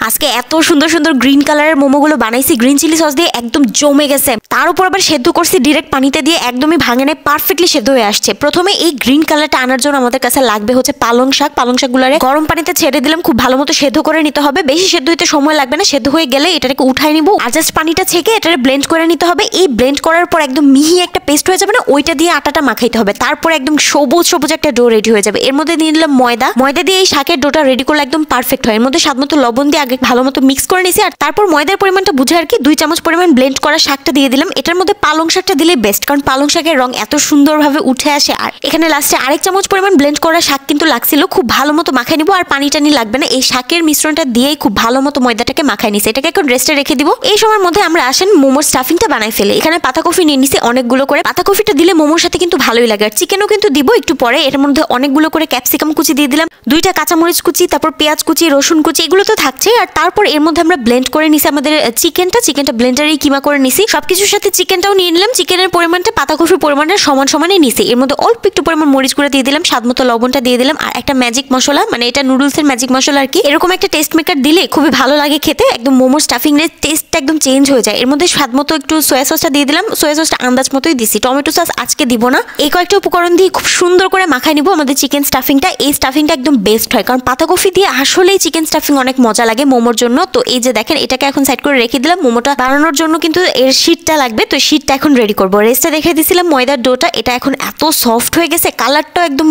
আজকে এত সুন্দর সুন্দর গ্রিন কালারের মোমোগুলো বানাইছি গ্রিন চিলি সস দিয়ে, একদম জমে গেছে। তার উপর আবার সেদ্ধ করছি ডিরেক্ট পানিতে দিয়ে, একদমই ভাঙে নাই, পারফেক্টলি সেদ্ধ হয়ে আসছে। প্রথমে এই গ্রিন কালারটা আনার জন্য আমাদের কাছে লাগবে হচ্ছে পালং শাক। পালং শাকগুলোরে গরম পানিতে ছেড়ে দিলাম, খুব ভালো মতো সেদ্ধ করে নিতে হবে। বেশি সেদ্ধ হইতে সময় লাগবে না, সেদ্ধ হয়ে গেলে এটাকে উঠাই নিব আর জাস্ট পানিটা ছেঁকে এটাকে ব্লেন্ড করে নিতে হবে। এই ব্লেন্ড করার পর একদম মিহি একটা পেস্ট হয়ে যাবে না, ওইটা দিয়ে আটাটা মাখাইতে হবে। তারপর একদম সবুজ সবুজ একটা ডো রেডি হয়ে যাবে। এর মধ্যে নিয়ে নিলাম ময়দা দিয়ে এই শাকের ডোটা রেডি করলে একদম পারফেক্ট হয়। এর মধ্যে স্বাদ মতো লবণ দিয়ে আগে ভালো মতো মিক্স করে নিছি, আর তারপর ময়দার পরিমাণটা বুঝে আর কি 2 চামচ পরিমাণ ব্লেন্ড করা শাকটা দিয়ে দিলাম। এটার মধ্যে পালং শাকটা দিলে বেস্ট, কারণ পালং শাকের রং এত সুন্দরভাবে উঠে আসে। আর এখানে লাস্টে আরেক চামচ পরিমাণ ব্লেন্ড করা শাক কিন্তু লাগছিল। খুব ভালো মতো মাখাই নিব, আর পানি টানি লাগবে না। এই শাকের মিশ্রণটা দিয়েই খুব ভালো মতো ময়দাটাকে মাখাই নিছি। এটাকে এখন রেস্টে রেখে দিব। এই সময়ের মধ্যে আমরা আসেন মোমোর স্টাফিংটা বানাই ফেলে। এখানে পাতাকপি নিয়ে নিছি অনেকগুলো করে। পাতাকপিটা দিলে মোমোর সাথে কিন্তু ভালোই লাগে। আর চিকেনও কিন্তু দিব একটু পরে। এর মধ্যে অনেকগুলো করে ক্যাপসিকাম কুচি দিয়ে দিলাম, 2টা কাঁচামরিচ কুচি, তারপর পেঁয়াজ কুচি, রসুন কুচি, এগুলো তো থাকছে। আর তারপর এর মধ্যে আমরা ব্লেন্ড করে নিছি আমাদের চিকেনটা ব্লেন্ডারেই কিমা করে নিছি। সবকিছুর সাথে চিকেনটাও নিয়ে নিলাম। চিকেনের পরিমাণটা পাতাকপির পরিমাণটা সমান সমানই নিছি। এর মধ্যে অল্প একটু পরিমাণ মরিচ গুঁড়া দিয়ে দিলাম, স্বাদ মতো লবণটা দিয়ে দিলাম, আর একটা ম্যাজিক মশলা, মানে এটা নুডলসের ম্যাজিক মশলা আর কি। এরকম একটা টেস্ট মেকার দিলে খুবই ভালো লাগে খেতে, একদম মোমোর স্টাফিং এর টেস্টটা একদম চেঞ্জ হয়ে যায়। এর মধ্যে স্বাদ মতো একটু সয়া সসটা দিয়ে দিলাম। সয়া সসটা আন্দাজ মতোই দিছি, টমেটো সস আজকে দিব না। এই কয়েকটা উপকরণ দিয়ে খুব সুন্দর করে মাখাই নিব আমাদের চিকেন স্টাফিংটা। এই স্টাফিংটা একদম বেস্ট হয়, কারণ পাতাকপি দিয়ে আসলেই চিকেন স্টাফিং অনেক মজা লাগে মোমোর জন্য। তো এই যে দেখেন, এটাকে এখন সাইড করে রেখে দিলাম। মোমোটা বানানোর জন্য কিন্তু এর শীটটা লাগবে, তো শীটটা এখন রেডি করবো। রেস্টে রেখে দিয়েছিলাম ময়দার ডোটা। এটা এখন এত সফট হয়ে গেছে, কালারটাও একদম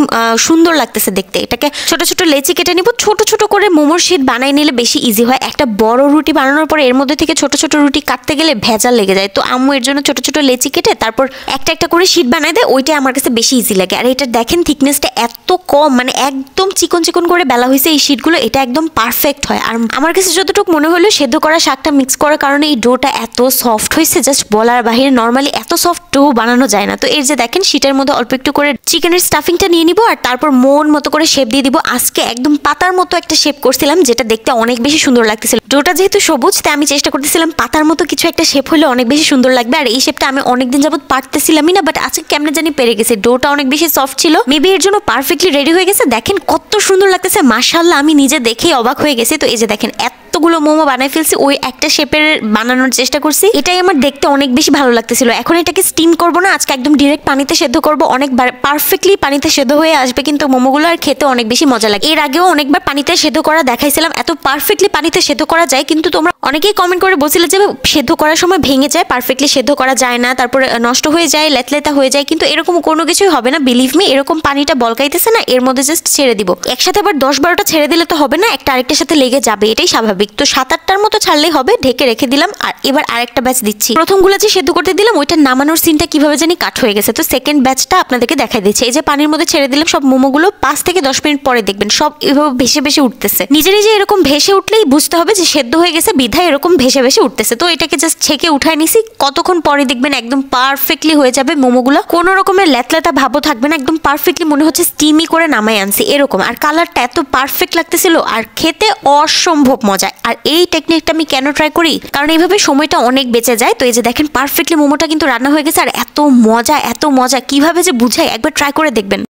সুন্দর লাগতেছে দেখতে। এটাকে ছোট ছোট লেচি কেটে নিব। ছোট ছোট করে মোমোর শীট বানাই নিলে বেশি ইজি হয়। একটা বড় রুটি বানানোর পরে এর মধ্যে থেকে ছোট ছোট রুটি কাটতে গেলে ভেজাল লেগে যায়। তো আম্মু এর জন্য ছোট ছোট লেচি কেটে তারপর একটা একটা করে শীট বানাই দেয়, ওইটা আমার কাছে বেশি ইজি লাগে। আর এটা দেখেন থিকনেসটা এত কম, মানে একদম চিকন চিকন করে বেলা হয়েছে এই শীটগুলো, এটা একদম পারফেক্ট হয়। আর আমার কাছে যতটুকু মনে হলো সেদ্ধ করা শাকটা মিক্স করার কারণে এই ডোটা এত সফট হয়েছে, জাস্ট বলার বাহিরে। নর্মালি এত সফট ডো বানানো যায় না। তো এই যে দেখেন, শীটের মধ্যে অল্প একটু করে চিকেনের স্টাফিংটা নিয়ে নিব, আর তারপর মন মতো করে শেপ দিয়ে দিব। আজকে একদম পাতার মতো একটা শেপ করছিলাম, যেটা দেখতে অনেক বেশি সুন্দর লাগতেছিল। ডোটা যেহেতু সবুজ, তাই আমি চেষ্টা করতেছিলাম পাতার মতো কিছু একটা শেপ হলে অনেক বেশি সুন্দর লাগবে। আর এই শেপটা আমি অনেকদিন যাবত পারতেছিলামই না, বাট আজকে কেমনে জানি পেরে গেছে। ডোটা অনেক বেশি সফট ছিল, মেবি এর জন্য পারফেক্টলি রেডি হয়ে গেছে। দেখেন কত সুন্দর লাগতেছে, মাশাআল্লাহ, আমি নিজে দেখেই অবাক হয়ে গেছি। তো এই যে দেখেন, এতগুলো মোমো বানাই ফেলছি, ওই একটা শেপের বানানোর চেষ্টা করছি। এটাই আমার দেখতে অনেক বেশি ভালো লাগতেছিল। এখন এটাকে স্টিম করব না, আজকে একদম ডিরেক্ট পানিতে সেদ্ধ করব। অনেকবার পারফেক্টলি পানিতে সেদ্ধ হয়ে আসবে কিন্তু মোমোগুলো, আর খেতে অনেক বেশি মজা লাগে। এর আগেও অনেকবার পানিতে সেদ্ধ করা দেখাইছিলাম, এত পারফেক্টলি পানিতে সেদ্ধ করা যায়। কিন্তু তোমরা অনেকেই কমেন্ট করে বলছিলে যে সেদ্ধ করার সময় ভেঙে যায়, পারফেক্টলি সেদ্ধ করা যায় না, তারপরে নষ্ট হয়ে যায়, লেতলেতা হয়ে যায়। কিন্তু এরকম কোনো কিছুই হবে না, বিলিভ মি। এরকম পানিটা বলকাইতেছে না, এর মধ্যে জাস্ট ছেড়ে দিব। একসাথে আবার 10-12টা ছেড়ে দিলে তো হবে না, একটা আরেকটার সাথে লেগে যাবে, এটাই স্বাভাবিক। তো 7-8টার মতো ছাড়লেই হবে। ঢেকে রেখে দিলাম। আর এবার আরেকটা ব্যাচ দিচ্ছি। প্রথমগুলো যে সেদ্ধ করতে দিলাম, ওইটা নামানোর সিনটা কিভাবে জানি কাট হয়ে গেছে। তো সেকেন্ড ব্যাচটা আপনাদেরকে দেখাই দিচ্ছি। এই যে পানির মধ্যে ছেড়ে দিলাম সব মোমোগুলো, 5 থেকে 10 মিনিট পরে দেখবেন সব এভাবে ভেসে ভেসে উঠতেছে। নিজে নিজে এরকম ভেসে উঠলেই বুঝতে হবে যে সেদ্ধ হয়ে গেছে, বিধায় এরকম ভেসে ভেসে উঠতেছে। তো এটাকে জাস্ট ছেঁকে উঠায় নিছি। কতক্ষণ পরে দেখবেন একদম পারফেক্টলি হয়ে যাবে মোমোগুলো, কোনো রকমের লেতলেতা ভাবও থাকবে না, একদম পারফেক্টলি মনে হচ্ছে স্টিমি করে নামাই আনছি এরকম। আর কালারটা এত পারফেক্ট লাগতেছিল, আর খেতে অসম্ভব মজা। আর এই টেকনিকটা আমি কেন ট্রাই করি, কারণ এইভাবে সময়টা অনেক বেঁচে যায়। তো এই যে দেখেন, পারফেক্টলি মোমোটা কিন্তু রান্না হয়ে গেছে, আর এত মজা কিভাবে যে বুঝাই, একবার ট্রাই করে দেখবেন।